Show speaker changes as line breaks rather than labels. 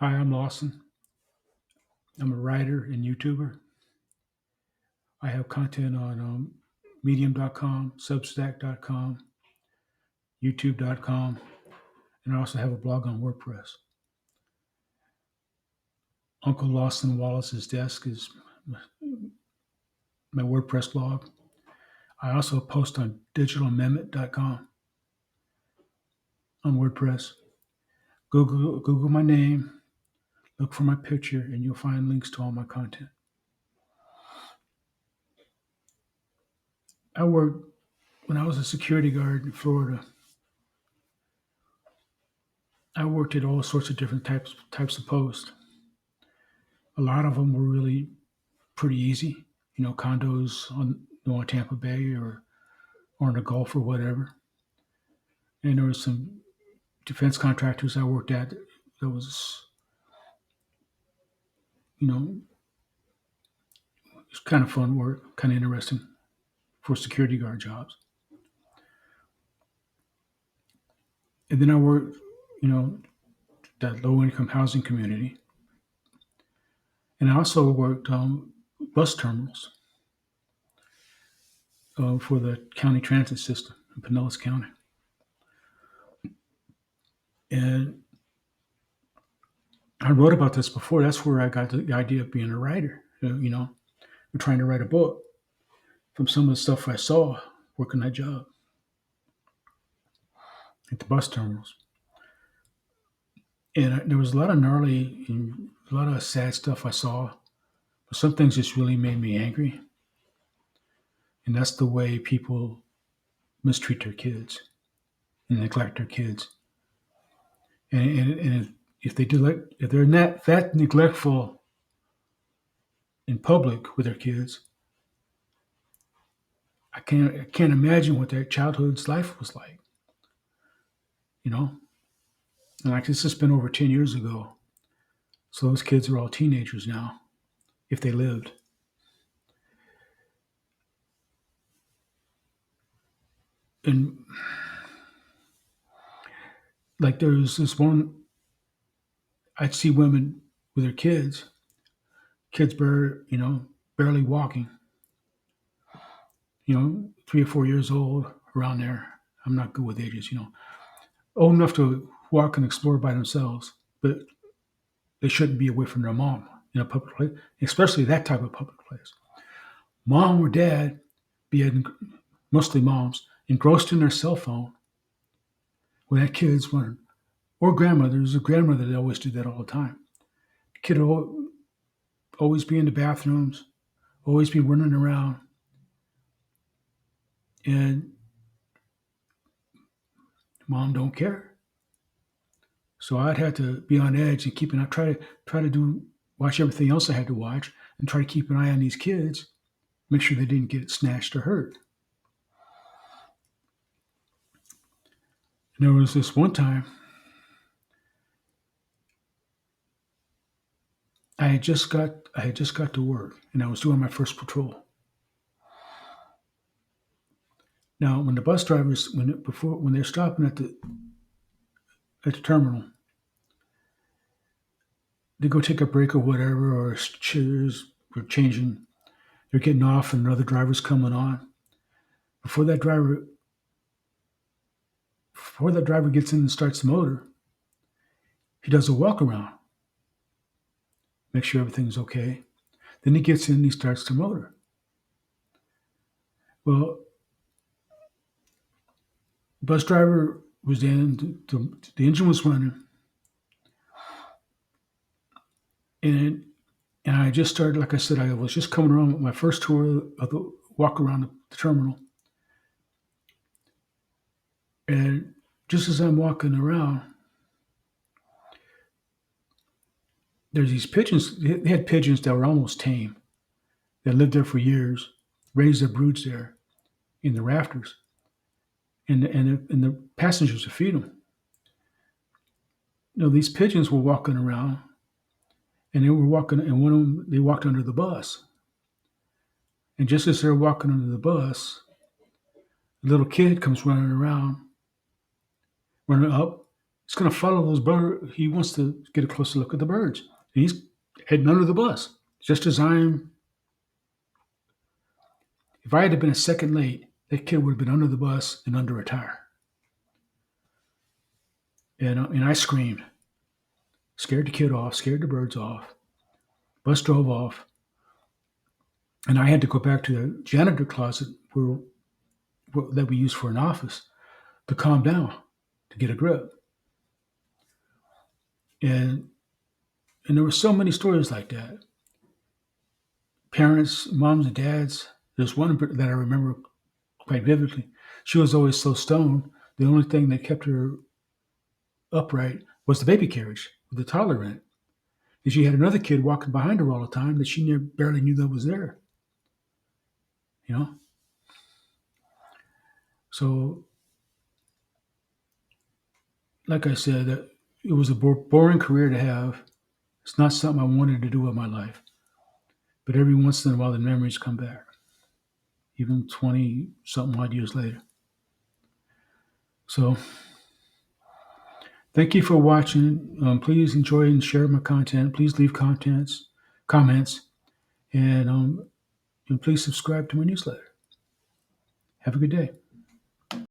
Hi, I'm Lawson. I'm a writer and YouTuber. I have content on Medium.com, Substack.com, YouTube.com, and I also have a blog on WordPress. Uncle Lawson Wallace's Desk is my WordPress blog. I also post on DigitalAmendment.com on WordPress. Google my name, look for my picture, and you'll find links to all my content. I worked when I was a security guard in Florida. I worked at all sorts of different types of posts. A lot of them were really pretty easy, condos on Tampa Bay or in the Gulf or whatever. And there was some defense contractors I worked at that was, you know, it's kind of fun work, kind of interesting for security guard jobs. And then I worked, you know, that low income housing community. And I also worked bus terminals for the county transit system in Pinellas County. And I wrote about this before. That's where I got the idea of being a writer. Trying to write a book from some of the stuff I saw working that job at the bus terminals. And there was a lot of gnarly and a lot of sad stuff I saw. But some things just really made me angry. And that's the way people mistreat their kids and neglect their kids. And if they do, if they're not that neglectful in public with their kids, I can't imagine what their childhood's life was like. You know, and like this has been over 10 years ago, so those kids are all teenagers now, if they lived. And like there was this one, I'd see women with their kids barely walking, 3 or 4 years old, around there. I'm not good with ages, old enough to walk and explore by themselves, but they shouldn't be away from their mom in a public place, especially that type of public place. Mom or dad, be it mostly moms, engrossed in their cell phone when that kid's running, or grandmother. There's a grandmother that always do that all the time. The kid will always be in the bathrooms, always be running around, and mom don't care. So I'd have to be on edge and keep an eye, try to watch everything else I had to watch, and try to keep an eye on these kids, make sure they didn't get snatched or hurt. And there was this one time I had just got to work and I was doing my first patrol. Now, when the bus drivers when they're stopping at the terminal, they go take a break or whatever, or cheers, or changing, they're getting off, and another driver's coming on. Before that driver before that driver gets in and starts the motor, he does a walk around, make sure everything's okay. Then he gets in and he starts the motor. Well, the bus driver was in, the engine was running, and and I just started, like I said, I was just coming around with my first tour of the walk around the terminal. And just as I'm walking around, there's these pigeons. They had pigeons that were almost tame, that lived there for years, raised their broods there in the rafters, and the passengers would feed them. These pigeons were walking around, and they were walking, and one of them, they walked under the bus. And just as they're walking under the bus, a little kid comes running around, running up, He's going to follow those birds. He wants to get a closer look at the birds. And he's heading under the bus. Just as if I had been a second late, that kid would have been under the bus and under a tire. And I screamed, scared the kid off, scared the birds off. Bus drove off. And I had to go back to the janitor closet that we used for an office to calm down, to get a grip. And there were so many stories like that. Parents, moms and dads. There's one that I remember quite vividly. She was always so stoned. The only thing that kept her upright was the baby carriage with the toddler in it. And she had another kid walking behind her all the time that she barely knew that was there. You know? So, like I said, it was a boring career to have. It's not something I wanted to do with my life. But every once in a while, the memories come back, even 20 something odd years later. So, thank you for watching. Please enjoy and share my content. Please leave comments, and please subscribe to my newsletter. Have a good day.